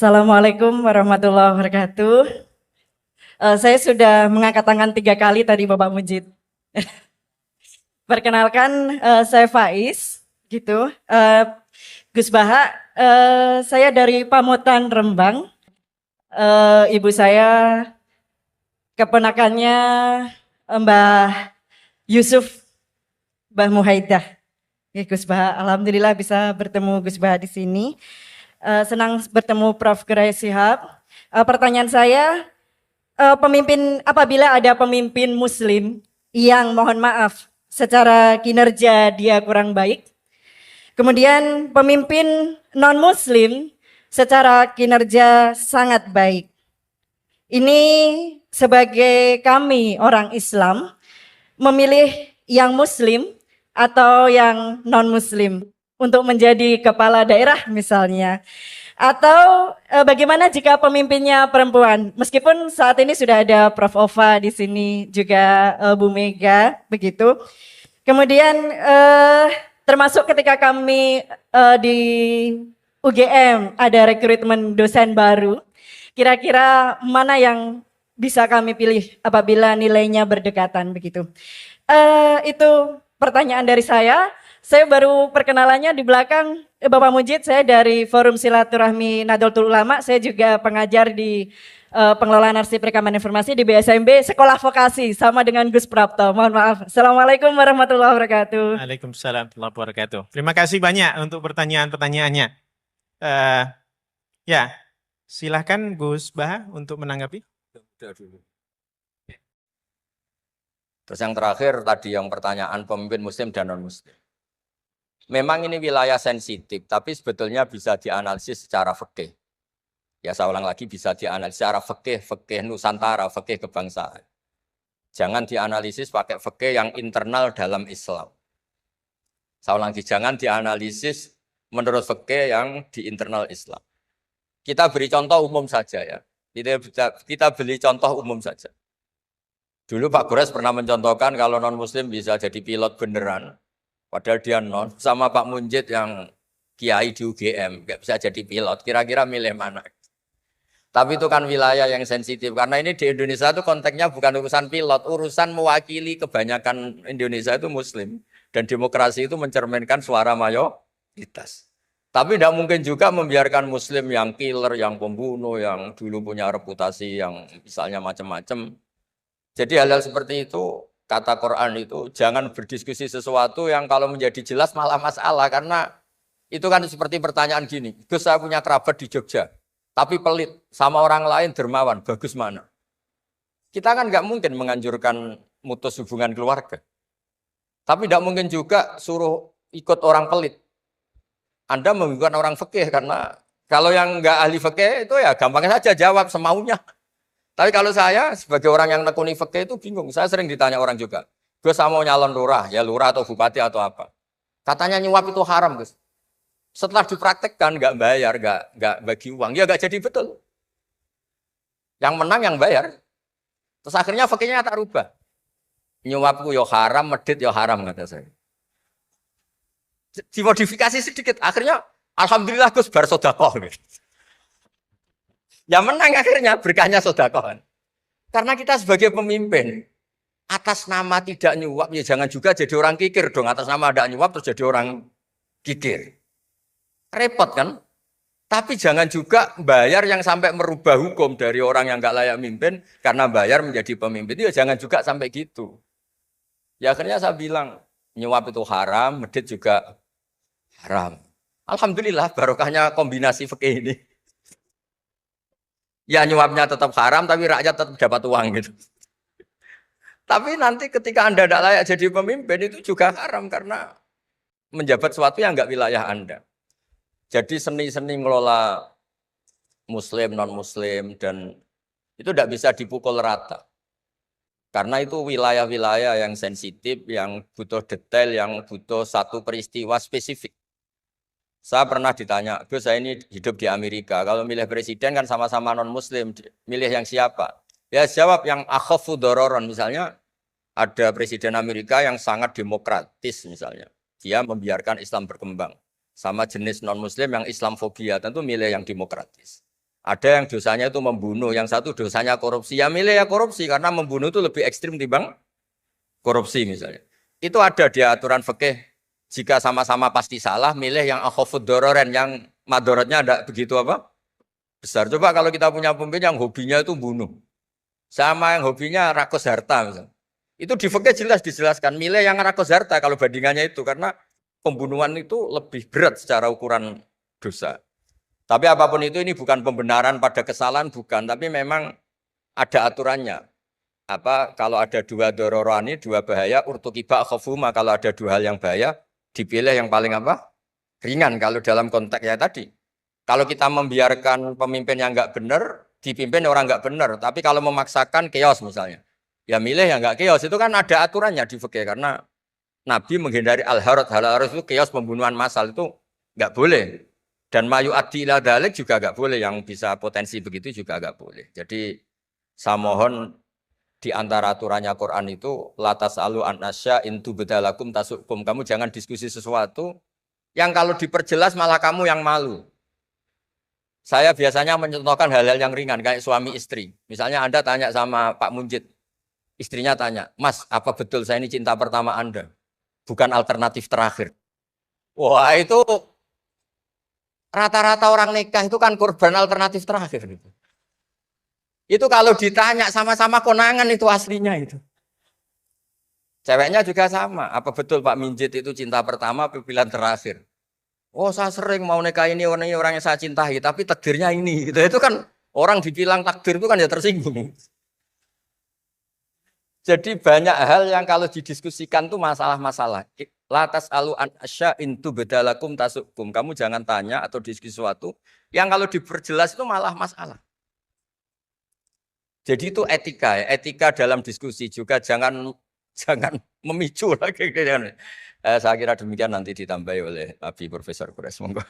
Assalamualaikum warahmatullahi wabarakatuh. Saya sudah mengangkat tangan 3 kali tadi Bapak Mujid. Perkenalkan, saya Faiz, gitu. Gus Baha, saya dari Pamutan Rembang. Ibu saya keponakannya Mbah Yusuf, Mbah Muhaidah. Ya, Gus Baha, alhamdulillah bisa bertemu Gus Baha di sini. Senang bertemu Prof. Gerai Shihab. Pertanyaan saya, apabila ada pemimpin muslim yang mohon maaf secara kinerja dia kurang baik, kemudian pemimpin non muslim secara kinerja sangat baik. Ini sebagai kami orang Islam memilih yang muslim atau yang non muslim untuk menjadi kepala daerah misalnya. Atau bagaimana jika pemimpinnya perempuan? Meskipun saat ini sudah ada Prof. Ova di sini, juga Bu Mega, begitu. Kemudian termasuk ketika kami di UGM ada rekrutmen dosen baru, kira-kira mana yang bisa kami pilih apabila nilainya berdekatan begitu. Itu pertanyaan dari saya. Saya baru perkenalannya di belakang Bapak Mujid, saya dari Forum Silaturahmi Nahdlatul Ulama, saya juga pengajar di pengelolaan arsip rekaman informasi di BSMB Sekolah Vokasi sama dengan Gus Prapto. Mohon maaf. Assalamualaikum warahmatullahi wabarakatuh. Waalaikumsalam warahmatullahi wabarakatuh. Terima kasih banyak untuk pertanyaan-pertanyaannya. Ya, silahkan Gus Bah untuk menanggapi. Terus yang terakhir tadi yang pertanyaan pemimpin muslim dan non-muslim. Memang ini wilayah sensitif, tapi sebetulnya bisa dianalisis secara fikih. Ya saya ulang lagi, bisa dianalisis secara fikih Nusantara, fikih kebangsaan. Jangan dianalisis pakai fikih yang internal dalam Islam. Saya ulang lagi, jangan dianalisis menurut fikih yang di internal Islam. Kita beri contoh umum saja ya. Kita beri contoh umum saja. Dulu Pak Gores pernah mencontohkan kalau non-muslim bisa jadi pilot beneran. Padahal dia non, sama Pak Munjid yang kiai di UGM, nggak bisa jadi pilot. Kira-kira milih mana? Tapi itu kan wilayah yang sensitif. Karena ini di Indonesia itu konteksnya bukan urusan pilot, urusan mewakili kebanyakan Indonesia itu muslim. Dan demokrasi itu mencerminkan suara mayoritas. Tapi tidak mungkin juga membiarkan muslim yang killer, yang pembunuh, yang dulu punya reputasi, yang misalnya macam-macam. Jadi hal-hal seperti itu, kata Quran itu, jangan berdiskusi sesuatu yang kalau menjadi jelas malah masalah. Karena itu kan seperti pertanyaan gini, Gus saya punya kerabat di Jogja, tapi pelit, sama orang lain dermawan, bagus mana? Kita kan nggak mungkin menganjurkan mutus hubungan keluarga. Tapi tidak mungkin juga suruh ikut orang pelit. Anda membuat orang fikih, karena kalau yang nggak ahli fikih itu ya gampang saja jawab semaunya. Tapi kalau saya sebagai orang yang nekuni fikih itu bingung. Saya sering ditanya orang juga, Gus saya mau nyalon lurah, ya lurah atau bupati atau apa. Katanya nyuap itu haram, Gus. Setelah dipraktekkan nggak bayar, nggak bagi uang, ya nggak jadi betul. Yang menang yang bayar. Terus akhirnya fikihnya tak rubah. Nyuapku yo haram, medit yo haram kata saya. Dimodifikasi sedikit, akhirnya alhamdulillah Gus bar sodakoh. Yang menang akhirnya berkahnya sodakoh. Karena kita sebagai pemimpin, atas nama tidak nyuap, ya jangan juga jadi orang kikir dong. Atas nama tidak nyuap terus jadi orang kikir. Repot kan? Tapi jangan juga bayar yang sampai merubah hukum dari orang yang nggak layak mimpin karena bayar menjadi pemimpin. Ya jangan juga sampai gitu. Ya akhirnya saya bilang, nyuap itu haram, medit juga haram. Alhamdulillah barokahnya kombinasi fikih ini. Ya nyuapnya tetap haram, tapi rakyat tetap dapat uang gitu. Tapi nanti ketika Anda tidak layak jadi pemimpin itu juga haram karena menjabat sesuatu yang nggak wilayah Anda. Jadi seni-seni ngelola muslim, non-muslim, dan itu tidak bisa dipukul rata. Karena itu wilayah-wilayah yang sensitif, yang butuh detail, yang butuh satu peristiwa spesifik. Saya pernah ditanya, Gus saya ini hidup di Amerika, kalau milih presiden kan sama-sama non-muslim, milih yang siapa? Ya jawab yang akhafu dororon, misalnya ada presiden Amerika yang sangat demokratis misalnya, dia membiarkan Islam berkembang. Sama jenis non-muslim yang Islamfobia, tentu milih yang demokratis. Ada yang dosanya itu membunuh, yang satu dosanya korupsi. Ya milih ya korupsi karena membunuh itu lebih ekstrim dibanding korupsi misalnya. Itu ada di aturan fikih. Jika sama-sama pasti salah, milih yang akhafud dororen, yang madorotnya ada begitu apa? Besar. Coba kalau kita punya pemimpin yang hobinya itu bunuh. Sama yang hobinya rakus harta misalnya. Itu di fikih jelas dijelaskan. Milih yang rakus harta kalau bandingannya itu. Karena pembunuhan itu lebih berat secara ukuran dosa. Tapi apapun itu ini bukan pembenaran pada kesalahan, bukan. Tapi memang ada aturannya. Apa kalau ada dua dororani, dua bahaya, urtukiba khofuma, kalau ada dua hal yang bahaya, dipilih yang paling apa? Ringan kalau dalam konteksnya tadi. Kalau kita membiarkan pemimpin yang nggak benar, dipimpin orang nggak benar. Tapi kalau memaksakan chaos misalnya, ya milih yang nggak chaos. Itu kan ada aturannya di fikih karena Nabi menghindari al-harad. Al-harad itu chaos pembunuhan massal itu nggak boleh. Dan mayu adi ila dalik juga nggak boleh. Yang bisa potensi begitu juga nggak boleh. Jadi saya mohon di antara aturannya Quran itu latas alu anasya intu bedalakum tasukum. Kamu jangan diskusi sesuatu yang kalau diperjelas malah kamu yang malu. Saya biasanya mencontohkan hal-hal yang ringan kayak suami istri. Misalnya Anda tanya sama Pak Munjid, istrinya tanya, Mas, apa betul saya ini cinta pertama Anda? Bukan alternatif terakhir. Wah itu rata-rata orang nikah itu kan korban alternatif terakhir. Itu kalau ditanya sama-sama konangan itu aslinya itu. Ceweknya juga sama. Apa betul Pak Minjit itu cinta pertama atau pilihan terakhir? Oh saya sering mau nikah ini orang yang saya cintai, tapi takdirnya ini. Gitu. Itu kan orang dibilang takdir itu kan ya tersinggung. Jadi banyak hal yang kalau didiskusikan tuh masalah-masalah. Latas alu an asya intu bedalakum tasukum. Kamu jangan tanya atau diskusi sesuatu yang kalau diperjelas itu malah masalah. Jadi itu etika ya, etika dalam diskusi juga jangan memicu lagi. Saya kira demikian nanti ditambahi oleh Abi Profesor Kures. Monggo.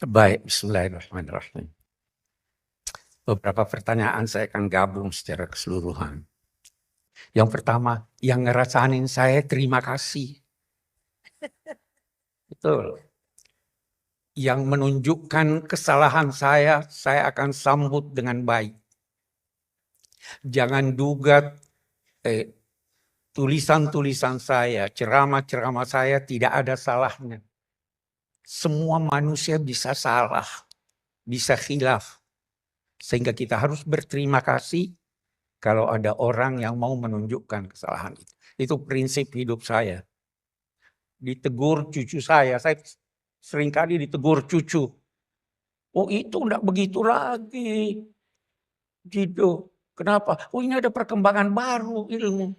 Baik, bismillahirrahmanirrahim. Beberapa pertanyaan saya akan gabung secara keseluruhan. Yang pertama, yang ngerasain saya terima kasih. Betul. Yang menunjukkan kesalahan saya akan sambut dengan baik. Jangan duga tulisan-tulisan saya, ceramah-ceramah saya tidak ada salahnya. Semua manusia bisa salah, bisa khilaf. Sehingga kita harus berterima kasih kalau ada orang yang mau menunjukkan kesalahan itu. Itu prinsip hidup saya. Ditegur cucu saya seringkali ditegur cucu. Oh itu enggak begitu lagi. Gitu. Kenapa? Oh ini ada perkembangan baru ilmu.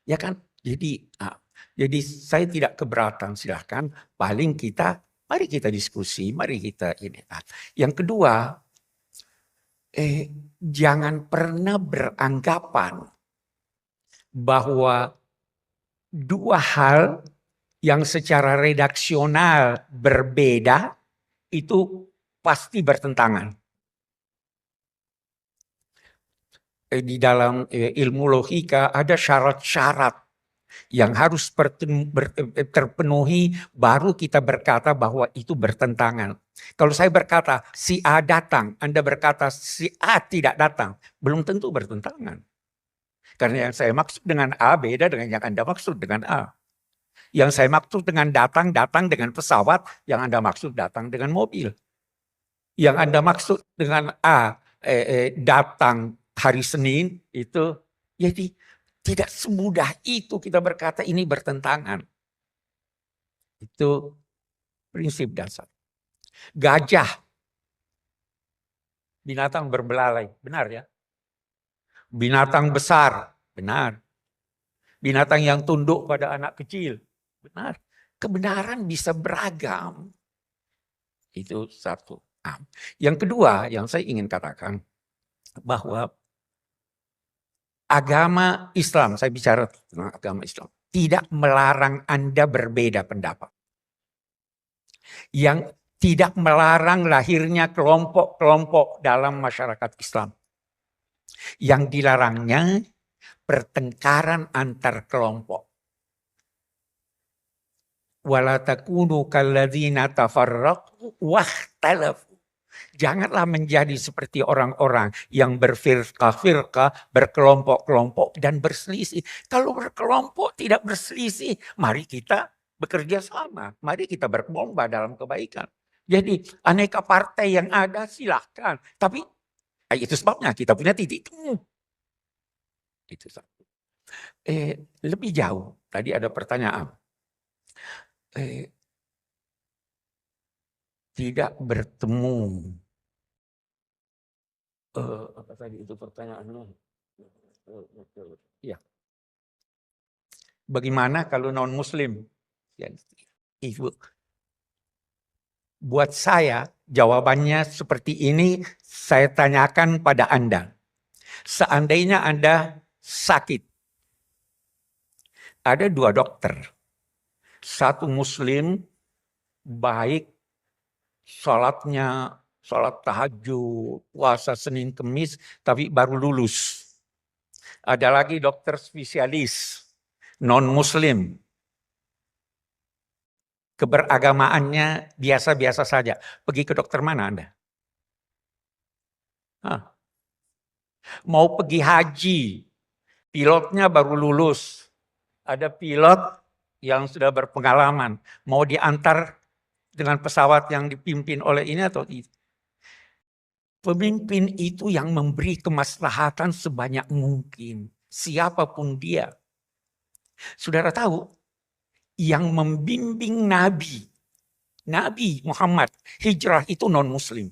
Ya kan? Jadi saya tidak keberatan, silahkan. Mari kita diskusi, mari kita ini. Yang kedua, jangan pernah beranggapan bahwa dua hal yang secara redaksional berbeda itu pasti bertentangan. Di dalam ilmu logika ada syarat-syarat yang harus terpenuhi baru kita berkata bahwa itu bertentangan. Kalau saya berkata si A datang, Anda berkata si A tidak datang, belum tentu bertentangan. Karena yang saya maksud dengan A beda dengan yang Anda maksud dengan A. Yang saya maksud dengan datang dengan pesawat, yang Anda maksud datang dengan mobil. Yang Anda maksud dengan A datang hari Senin itu, jadi tidak semudah itu kita berkata ini bertentangan. Itu prinsip dasar. Gajah, binatang berbelalai, benar ya? Binatang besar, benar. Binatang yang tunduk pada anak kecil, benar. Kebenaran bisa beragam. Itu satu. Yang kedua yang saya ingin katakan bahwa agama Islam, saya bicara tentang agama Islam, tidak melarang Anda berbeda pendapat. Yang tidak melarang lahirnya kelompok-kelompok dalam masyarakat Islam. Yang dilarangnya pertengkaran antar kelompok. Wala takunu kalladzina tafarraqu wakhtalafu. Janganlah menjadi seperti orang-orang yang berfirqah-firqah, berkelompok-kelompok dan berselisih. Kalau berkelompok tidak berselisih, mari kita bekerja sama. Mari kita berlomba dalam kebaikan. Jadi aneka partai yang ada silahkan. Tapi itu sebabnya kita punya titik temu. Itu satu. Lebih jauh, tadi ada pertanyaan. Tidak bertemu. Apa tadi itu pertanyaannya? Ya. Bagaimana kalau non Muslim? Ibu. Buat saya jawabannya seperti ini saya tanyakan pada Anda. Seandainya Anda sakit, ada 2 dokter. Satu Muslim, baik, sholatnya, sholat tahajud, puasa Senin Kemis, tapi baru lulus. Ada lagi dokter spesialis, non-Muslim. Keberagamaannya biasa-biasa saja. Pergi ke dokter mana Anda? Mau pergi haji, pilotnya baru lulus. Ada pilot yang sudah berpengalaman. Mau diantar dengan pesawat yang dipimpin oleh ini atau itu. Pemimpin itu yang memberi kemaslahatan sebanyak mungkin. Siapapun dia. Saudara tahu, yang membimbing Nabi Muhammad hijrah itu non-Muslim.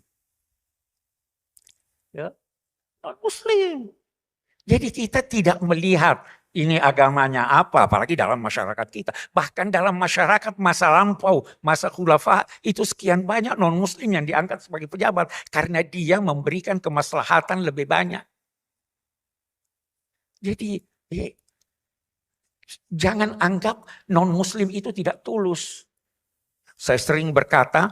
Ya, non-Muslim. Jadi kita tidak melihat ini agamanya apa, apalagi dalam masyarakat kita. Bahkan dalam masyarakat masa lampau, masa khulafa, itu sekian banyak non-Muslim yang diangkat sebagai pejabat. Karena dia memberikan kemaslahatan lebih banyak. Jadi jangan anggap non-Muslim itu tidak tulus. Saya sering berkata,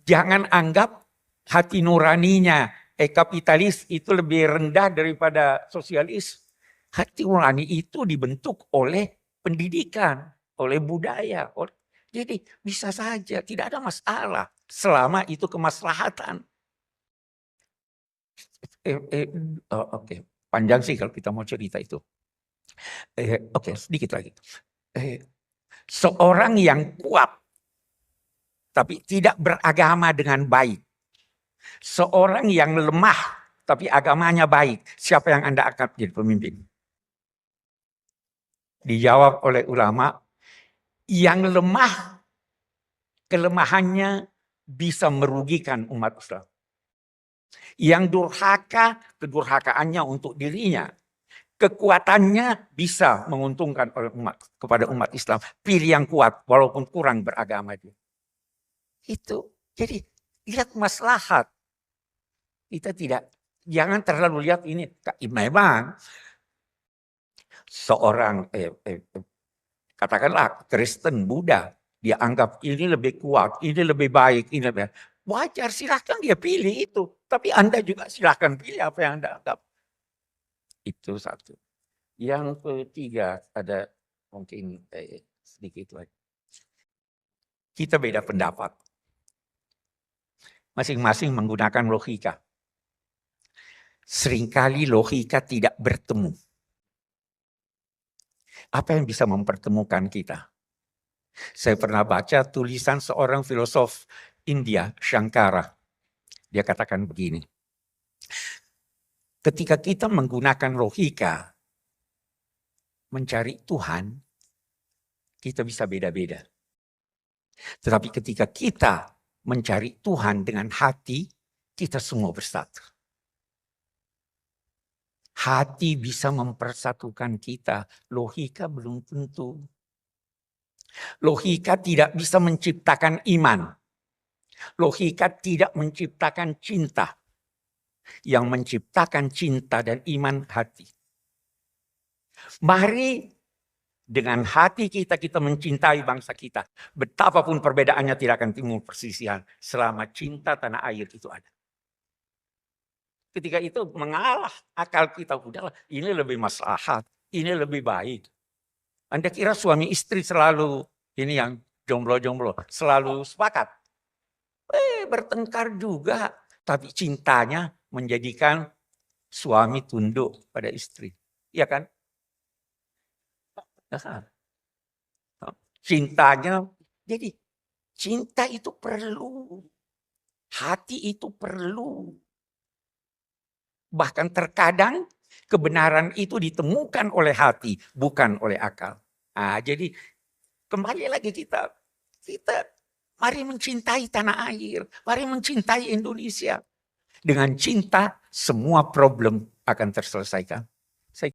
jangan anggap hati nuraninya kapitalis itu lebih rendah daripada sosialis. Hati nurani itu dibentuk oleh pendidikan, oleh budaya. Jadi bisa saja, tidak ada masalah selama itu kemaslahatan. Oke, panjang sih kalau kita mau cerita itu. Oke, sedikit lagi. Seorang yang kuat tapi tidak beragama dengan baik. Seorang yang lemah tapi agamanya baik. Siapa yang Anda angkat jadi pemimpin? Dijawab oleh ulama, yang lemah, kelemahannya bisa merugikan umat Islam. Yang durhaka, kedurhakaannya untuk dirinya. Kekuatannya bisa menguntungkan kepada umat Islam. Pilih yang kuat walaupun kurang beragama dia. Itu. Jadi lihat maslahat. Kita jangan terlalu lihat ini. Memang seorang katakanlah Kristen, Buddha, dia anggap ini lebih kuat, ini lebih baik, ini lebih wajar, silahkan dia pilih itu. Tapi Anda juga silahkan pilih apa yang Anda anggap. Itu satu. Yang ketiga ada mungkin sedikit lagi. Kita beda pendapat. Masing-masing menggunakan logika. Seringkali logika tidak bertemu. Apa yang bisa mempertemukan kita? Saya pernah baca tulisan seorang filosof India, Shankara. Dia katakan begini. Ketika kita menggunakan logika mencari Tuhan, kita bisa beda-beda. Tetapi ketika kita mencari Tuhan dengan hati, kita semua bersatu. Hati bisa mempersatukan kita, logika belum tentu. Logika tidak bisa menciptakan iman. Logika tidak menciptakan cinta. Yang menciptakan cinta dan iman hati. Mari dengan hati kita mencintai bangsa kita. Betapapun perbedaannya tidak akan timbul perselisihan selama cinta tanah air itu ada. Ketika itu mengalah akal kita, udahlah ini lebih maslahat, ini lebih baik. Anda kira suami istri selalu ini yang jomblo-jomblo selalu sepakat. Bertengkar juga, tapi cintanya menjadikan suami tunduk pada istri. Iya kan? Cintanya, jadi cinta itu perlu. Hati itu perlu. Bahkan terkadang kebenaran itu ditemukan oleh hati, bukan oleh akal. Nah, jadi kembali lagi kita mari mencintai tanah air, mari mencintai Indonesia. Dengan cinta semua problem akan terselesaikan.